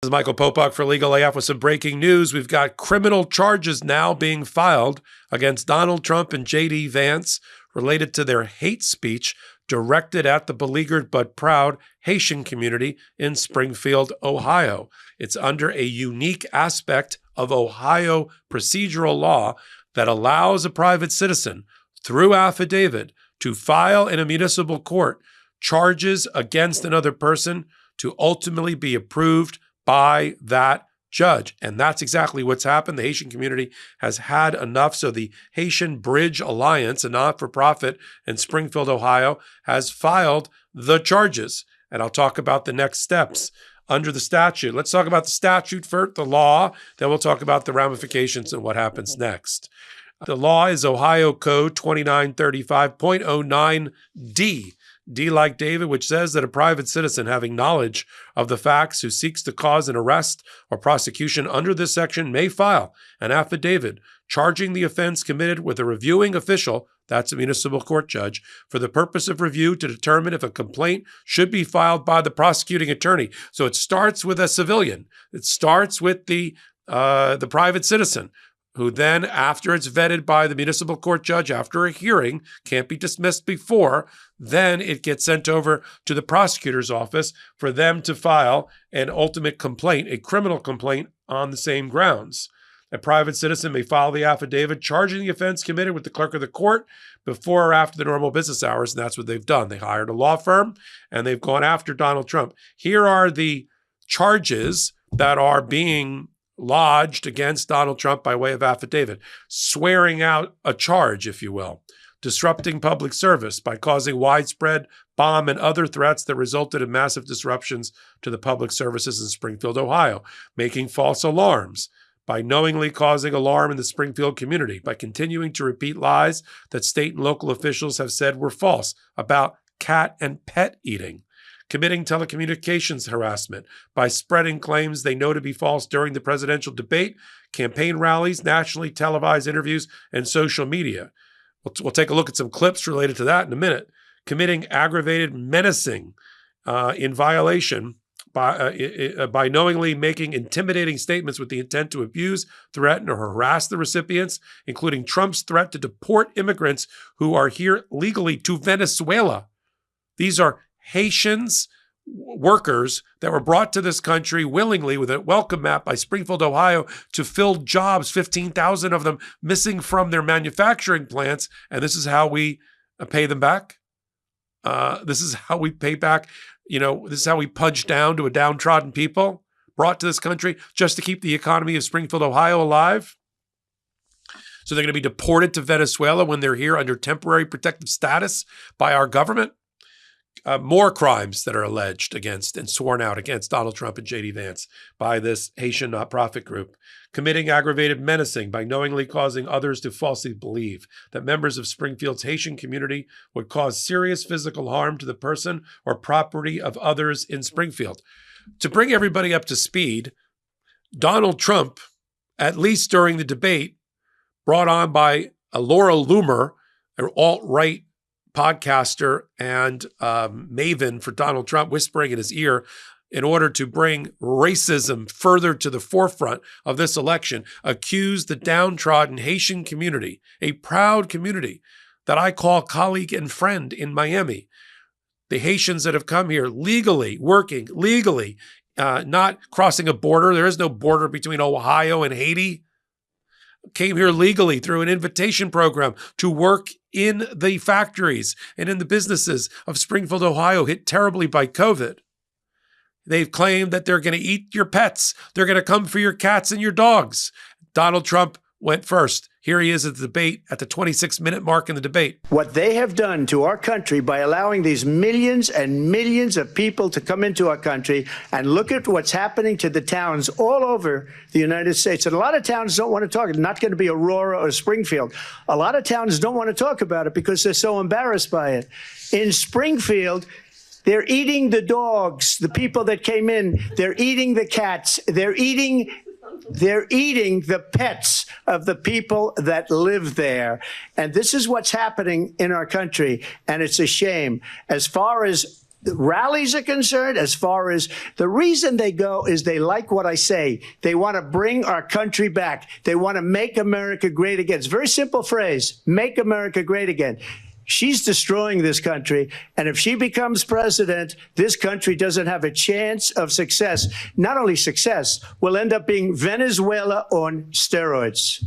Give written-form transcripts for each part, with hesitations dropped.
This is Michael Popok for Legal AF with some breaking news. We've got criminal charges now being filed against Donald Trump and J.D. Vance related to their hate speech directed at the beleaguered but proud Haitian community in Springfield, Ohio. It's under a unique aspect of Ohio procedural law that allows a private citizen, through affidavit, to file in a municipal court charges against another person to ultimately be approved by that judge. And that's exactly what's happened. The Haitian community has had enough. So the Haitian Bridge Alliance, a not-for-profit in Springfield, Ohio, has filed the charges. And I'll talk about the next steps under the statute. Let's talk about the statute first, the law, then we'll talk about the ramifications and what happens next. The law is Ohio Code 2935.09D. D like David, which says that a private citizen having knowledge of the facts who seeks to cause an arrest or prosecution under this section may file an affidavit charging the offense committed with a reviewing official, that's a municipal court judge, for the purpose of review to determine if a complaint should be filed by the prosecuting attorney. So it starts with a civilian. It starts with the private citizen, who then, after it's vetted by the municipal court judge, after a hearing, can't be dismissed before, then it gets sent over to the prosecutor's office for them to file an ultimate complaint, a criminal complaint on the same grounds. A private citizen may file the affidavit charging the offense committed with the clerk of the court before or after the normal business hours, and that's what they've done. They hired a law firm, and they've gone after Donald Trump. Here are the charges that are being lodged against Donald Trump by way of affidavit: swearing out a charge, if you will, disrupting public service by causing widespread bomb and other threats that resulted in massive disruptions to the public services in Springfield, Ohio, making false alarms, by knowingly causing alarm in the Springfield community, by continuing to repeat lies that state and local officials have said were false about cat and pet eating, committing telecommunications harassment by spreading claims they know to be false during the presidential debate, campaign rallies, nationally televised interviews, and social media. We'll take a look at some clips related to that in a minute. Committing aggravated menacing in violation by knowingly making intimidating statements with the intent to abuse, threaten, or harass the recipients, including Trump's threat to deport immigrants who are here legally to Venezuela. These are Haitians, workers that were brought to this country willingly with a welcome mat by Springfield, Ohio, to fill jobs, 15,000 of them missing from their manufacturing plants. And this is how we pay them back. This is how we pay back. This is how we punch down to a downtrodden people brought to this country just to keep the economy of Springfield, Ohio alive. So they're going to be deported to Venezuela when they're here under temporary protective status by our government. More crimes that are alleged against and sworn out against Donald Trump and J.D. Vance by this Haitian nonprofit group. Committing aggravated menacing by knowingly causing others to falsely believe that members of Springfield's Haitian community would cause serious physical harm to the person or property of others in Springfield. To bring everybody up to speed, Donald Trump, at least during the debate, brought on by Laura Loomer, an alt-right podcaster and maven for Donald Trump, whispering in his ear in order to bring racism further to the forefront of this election, accused the downtrodden Haitian community, a proud community that I call colleague and friend in Miami. The Haitians that have come here legally, working legally, not crossing a border. There is no border between Ohio and Haiti. Came here legally through an invitation program to work in the factories and in the businesses of Springfield, Ohio, hit terribly by COVID. They've claimed that they're going to eat your pets. They're going to come for your cats and your dogs. Donald Trump went first. Here he is at the debate at the 26-minute mark in the debate. What they have done to our country by allowing these millions and millions of people to come into our country, and look at what's happening to the towns all over the United States. And a lot of towns don't want to talk. It's not going to be Aurora or Springfield. A lot of towns don't want to talk about it because they're so embarrassed by it. In Springfield, they're eating the dogs, the people that came in. They're eating the cats. They're eating the pets of the people that live there. And this is what's happening in our country. And it's a shame. As far as the rallies are concerned, as far as the reason they go is they like what I say. They want to bring our country back. They want to make America great again. It's a very simple phrase, make America great again. She's destroying this country, and if she becomes president, this country doesn't have a chance of success. Not only success, will end up being Venezuela on steroids.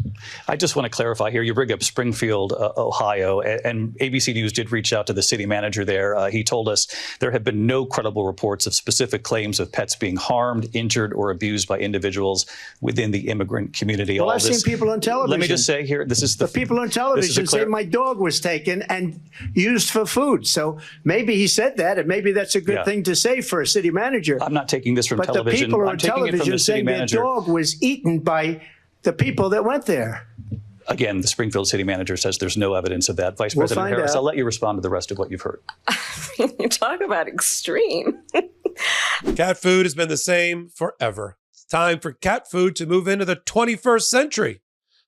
I just want to clarify here. You bring up Springfield, Ohio, and ABC News did reach out to the city manager there. He told us there have been no credible reports of specific claims of pets being harmed, injured, or abused by individuals within the immigrant community. Well, I've seen people on television. Let me just say here, this is the people on television say my dog was taken and used for food. So maybe he said that, and maybe that's a good thing to say for a city manager. I'm not taking this from but television. The people I'm on taking television it from the city saying manager. their dog was eaten by the people that went there. Again, the Springfield city manager says there's no evidence of that. Vice President Harris, I'll let you respond to the rest of what you've heard. You talk about extreme. Cat food has been the same forever. It's time for cat food to move into the 21st century.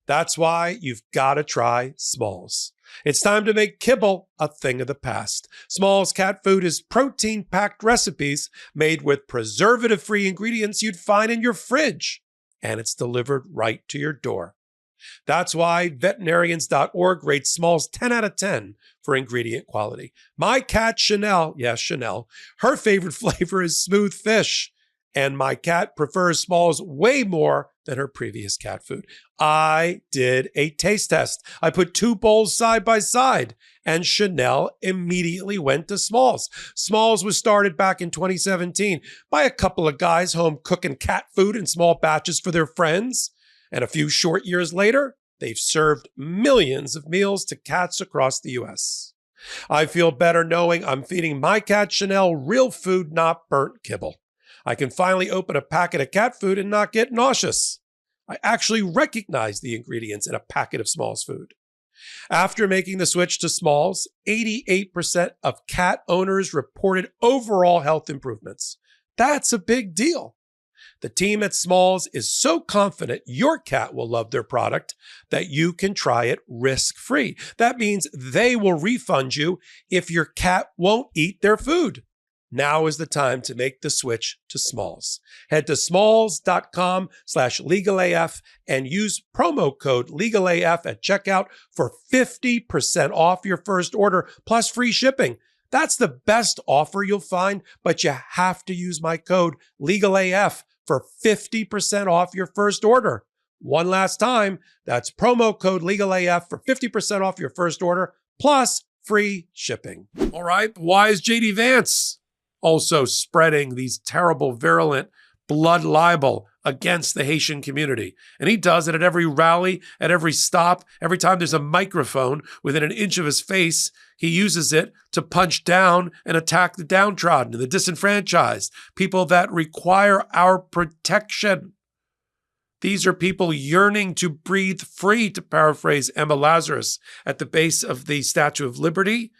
That's why you've got to try Smalls. It's time to make kibble a thing of the past. Smalls cat food is protein-packed recipes made with preservative-free ingredients you'd find in your fridge, and it's delivered right to your door. That's why veterinarians.org rates Smalls 10 out of 10 for ingredient quality. My cat Chanel, yes, Chanel, her favorite flavor is smooth fish, and my cat prefers Smalls way more than her previous cat food. I did a taste test. I put 2 bowls side by side, and Chanel immediately went to Smalls. Smalls was started back in 2017 by a couple of guys home cooking cat food in small batches for their friends. And a few short years later, they've served millions of meals to cats across the U.S. I feel better knowing I'm feeding my cat Chanel real food, not burnt kibble. I can finally open a packet of cat food and not get nauseous. I actually recognize the ingredients in a packet of Smalls food. After making the switch to Smalls, 88% of cat owners reported overall health improvements. That's a big deal. The team at Smalls is so confident your cat will love their product that you can try it risk-free. That means they will refund you if your cat won't eat their food. Now is the time to make the switch to Smalls. Head to smalls.com/legalAF and use promo code LegalAF at checkout for 50% off your first order plus free shipping. That's the best offer you'll find, but you have to use my code LegalAF for 50% off your first order. One last time, that's promo code LegalAF for 50% off your first order plus free shipping. All right, why is JD Vance also spreading these terrible, virulent blood libel against the Haitian community? And he does it at every rally, at every stop. Every time there's a microphone within an inch of his face, he uses it to punch down and attack the downtrodden and the disenfranchised, people that require our protection. These are people yearning to breathe free, to paraphrase Emma Lazarus at the base of the Statue of Liberty.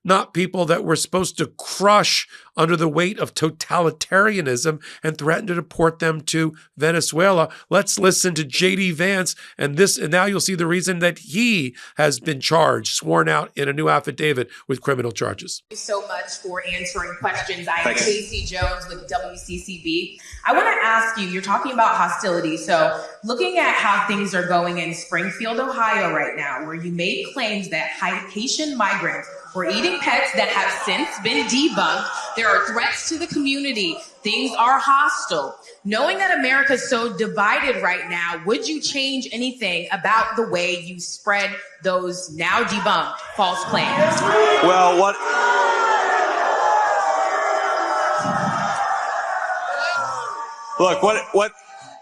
Not people that we're supposed to crush under the weight of totalitarianism and threaten to deport them to Venezuela. Let's listen to JD Vance, and now you'll see the reason that he has been charged, sworn out in a new affidavit with criminal charges. Thank you so much for answering questions. I am Casey Jones with WCCB. I want to ask you, you're talking about hostility. So looking at how things are going in Springfield, Ohio right now, where you made claims that Haitian migrants were eating pets that have since been debunked. There are threats to the community. Things are hostile. Knowing that America is so divided right now, would you change anything about the way you spread those now debunked false claims? Well,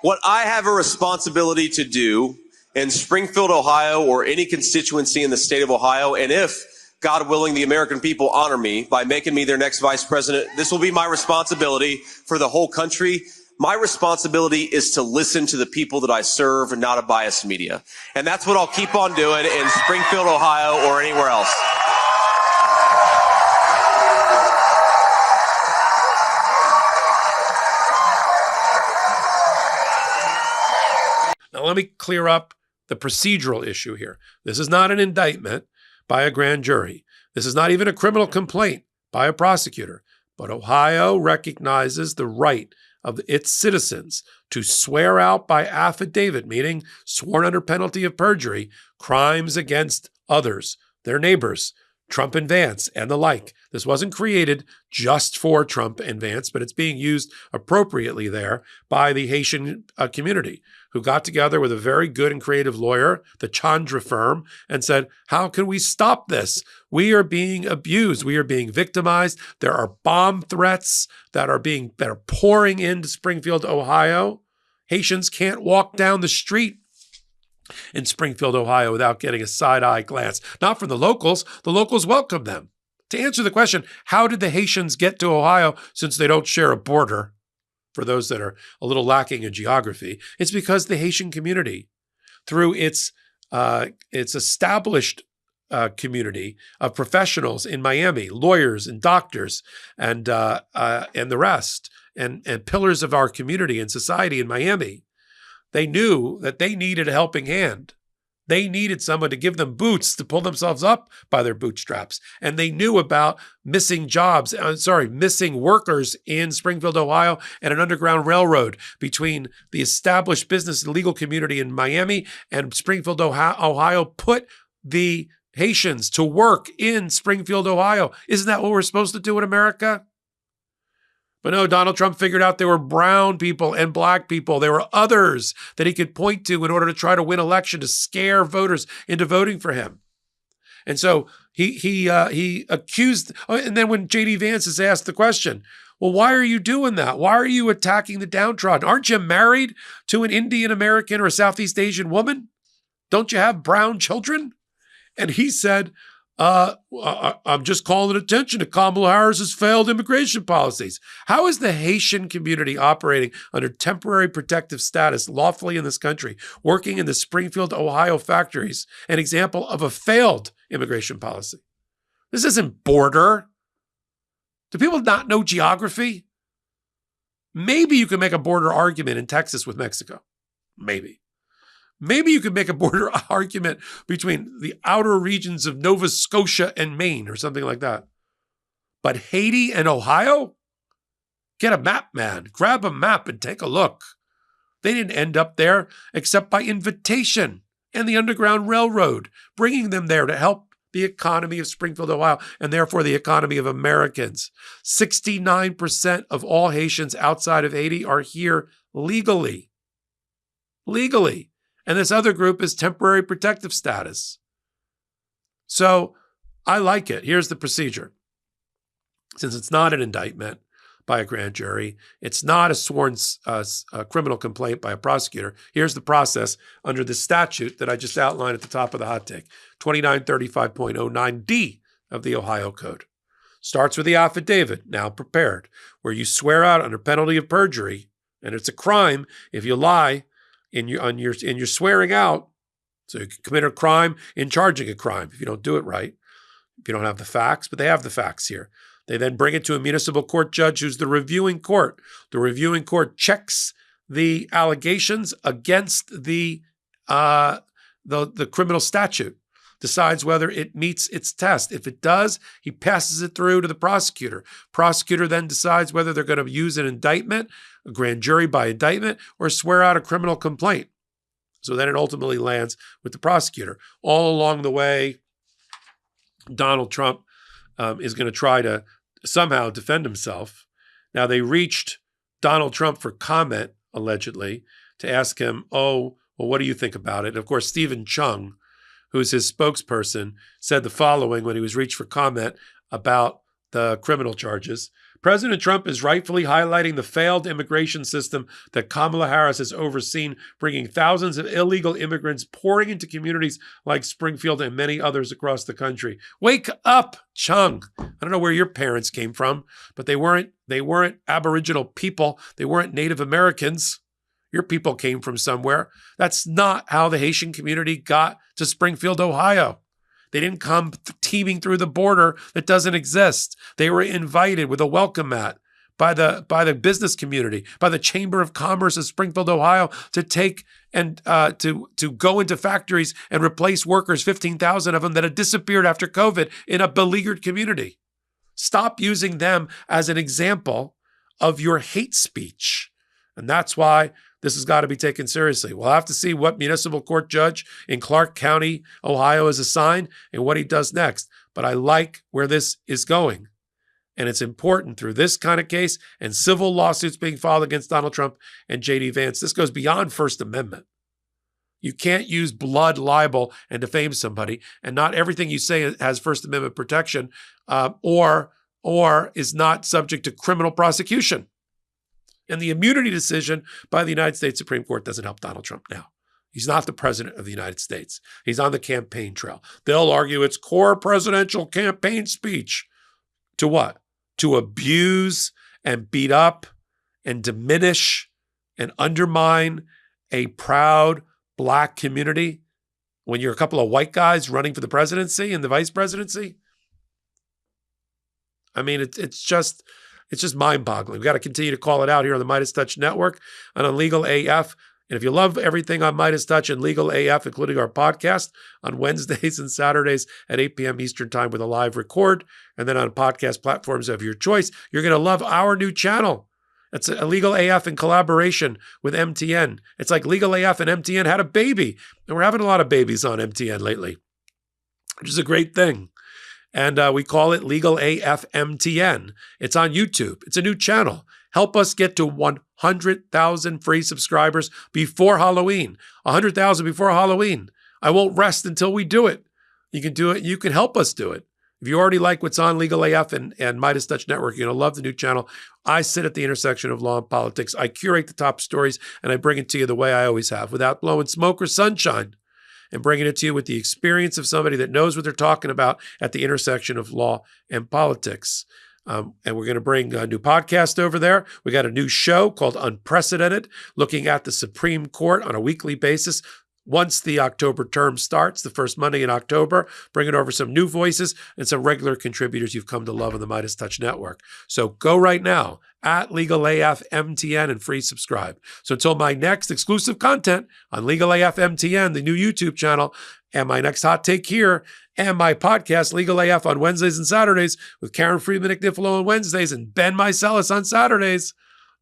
what I have a responsibility to do in Springfield, Ohio, or any constituency in the state of Ohio, and if God willing, the American people honor me by making me their next vice president, this will be my responsibility for the whole country. My responsibility is to listen to the people that I serve and not a biased media. And that's what I'll keep on doing in Springfield, Ohio, or anywhere else. Now, let me clear up the procedural issue here. This is not an indictment by a grand jury. This is not even a criminal complaint by a prosecutor. But Ohio recognizes the right of its citizens to swear out by affidavit, meaning sworn under penalty of perjury, crimes against others, their neighbors, Trump and Vance, and the like. This wasn't created just for Trump and Vance, but it's being used appropriately there by the Haitian community, who got together with a very good and creative lawyer, the Chandra firm, and said, how can we stop this? We are being abused. We are being victimized. There are bomb threats that are pouring into Springfield, Ohio. Haitians can't walk down the street in Springfield, Ohio, without getting a side-eye glance. Not from the locals. The locals welcome them. To answer the question, how did the Haitians get to Ohio since they don't share a border, for those that are a little lacking in geography, it's because the Haitian community, through its established community of professionals in Miami, lawyers and doctors and the rest, and pillars of our community and society in Miami, they knew that they needed a helping hand. They needed someone to give them boots to pull themselves up by their bootstraps. And they knew about missing workers in Springfield, Ohio, and an underground railroad between the established business and legal community in Miami and Springfield, Ohio, put the Haitians to work in Springfield, Ohio. Isn't that what we're supposed to do in America? But no, Donald Trump figured out there were brown people and black people. There were others that he could point to in order to try to win election, to scare voters into voting for him. And so he accused, and then when J.D. Vance is asked the question, well, why are you doing that? Why are you attacking the downtrodden? Aren't you married to an Indian American or a Southeast Asian woman? Don't you have brown children? And he said, I'm just calling attention to Kamala Harris's failed immigration policies. How is the Haitian community operating under temporary protective status lawfully in this country, working in the Springfield, Ohio factories, an example of a failed immigration policy? This isn't border. Do people not know geography? Maybe you can make a border argument in Texas with Mexico. Maybe. Maybe you could make a border argument between the outer regions of Nova Scotia and Maine or something like that. But Haiti and Ohio? Get a map, man. Grab a map and take a look. They didn't end up there except by invitation and the Underground Railroad, bringing them there to help the economy of Springfield, Ohio, and therefore the economy of Americans. 69% of all Haitians outside of Haiti are here legally. Legally. And this other group is temporary protective status. So I like it. Here's the procedure. Since it's not an indictment by a grand jury, it's not a sworn criminal complaint by a prosecutor. Here's the process under the statute that I just outlined at the top of the hot take, 2935.09D of the Ohio Code. Starts with the affidavit, now prepared, where you swear out under penalty of perjury, and it's a crime if you lie in your swearing out. So you can commit a crime in charging a crime if you don't do it right, if you don't have the facts, but they have the facts here. They then bring it to a municipal court judge who's the reviewing court. The reviewing court checks the allegations against the criminal statute, decides whether it meets its test. If it does, he passes it through to the prosecutor. Prosecutor then decides whether they're going to use an indictment, a grand jury by indictment, or swear out a criminal complaint. So then it ultimately lands with the prosecutor. All along the way, Donald Trump is going to try to somehow defend himself. Now, they reached Donald Trump for comment, allegedly, to ask him, oh, well, what do you think about it? And of course, Stephen Chung, who is his spokesperson, said the following when he was reached for comment about the criminal charges. President Trump is rightfully highlighting the failed immigration system that Kamala Harris has overseen, bringing thousands of illegal immigrants pouring into communities like Springfield and many others across the country. Wake up, Chung. I don't know where your parents came from, but they weren't Aboriginal people. They weren't Native Americans. Your people came from somewhere. That's not how the Haitian community got to Springfield, Ohio. They didn't come teeming through the border that doesn't exist. They were invited with a welcome mat by the business community, by the Chamber of Commerce of Springfield, Ohio, to take and to go into factories and replace workers, 15,000 of them that had disappeared after COVID in a beleaguered community. Stop using them as an example of your hate speech. And that's why this has got to be taken seriously. We'll have to see what municipal court judge in Clark County, Ohio is assigned and what he does next. But I like where this is going. And it's important through this kind of case and civil lawsuits being filed against Donald Trump and J.D. Vance. This goes beyond First Amendment. You can't use blood libel and defame somebody, and not everything you say has First Amendment protection or is not subject to criminal prosecution. And the immunity decision by the United States Supreme Court doesn't help Donald Trump now. He's not the president of the United States. He's on the campaign trail. They'll argue it's core presidential campaign speech. To what? To abuse and beat up and diminish and undermine a proud Black community when you're a couple of white guys running for the presidency and the vice presidency? I mean, it's just mind-boggling. We've got to continue to call it out here on the Midas Touch Network and on Legal AF. And if you love everything on Midas Touch and Legal AF, including our podcast on Wednesdays and Saturdays at 8 p.m. Eastern Time with a live record, and then on podcast platforms of your choice, you're going to love our new channel. It's a Legal AF in collaboration with MTN. It's like Legal AF and MTN had a baby. And we're having a lot of babies on MTN lately, which is a great thing. And we call it Legal AF MTN. It's on YouTube. It's a new channel. Help us get to 100,000 free subscribers before Halloween. 100,000 before Halloween. I won't rest until we do it. You can do it. You can help us do it. If you already like what's on Legal AF and Midas Touch Network, you're going to love the new channel. I sit at the intersection of law and politics. I curate the top stories, and I bring it to you the way I always have, without blowing smoke or sunshine, and bringing it to you with the experience of somebody that knows what they're talking about at the intersection of law and politics. And we're going to bring a new podcast over there. We got a new show called Unprecedented, looking at the Supreme Court on a weekly basis. Once the October term starts, the first Monday in October, bringing over some new voices and some regular contributors you've come to love on the Midas Touch Network. So go right now at Legal AF MTN and free subscribe. So until my next exclusive content on Legal AF MTN, the new YouTube channel, and my next hot take here, and my podcast, Legal AF, on Wednesdays and Saturdays with Karen Friedman Nicknifilo on Wednesdays and Ben Meiselas on Saturdays.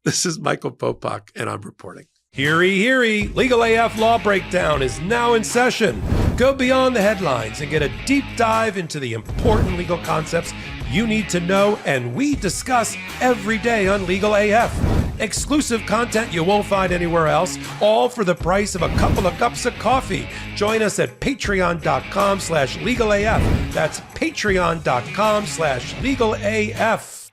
This is Michael Popak, and I'm reporting. Heary, heary, Legal AF Law Breakdown is now in session. Go beyond the headlines and get a deep dive into the important legal concepts you need to know, and we discuss every day on Legal AF. Exclusive content you won't find anywhere else, all for the price of a couple of cups of coffee. Join us at patreon.com/legalaf. That's patreon.com/legalaf.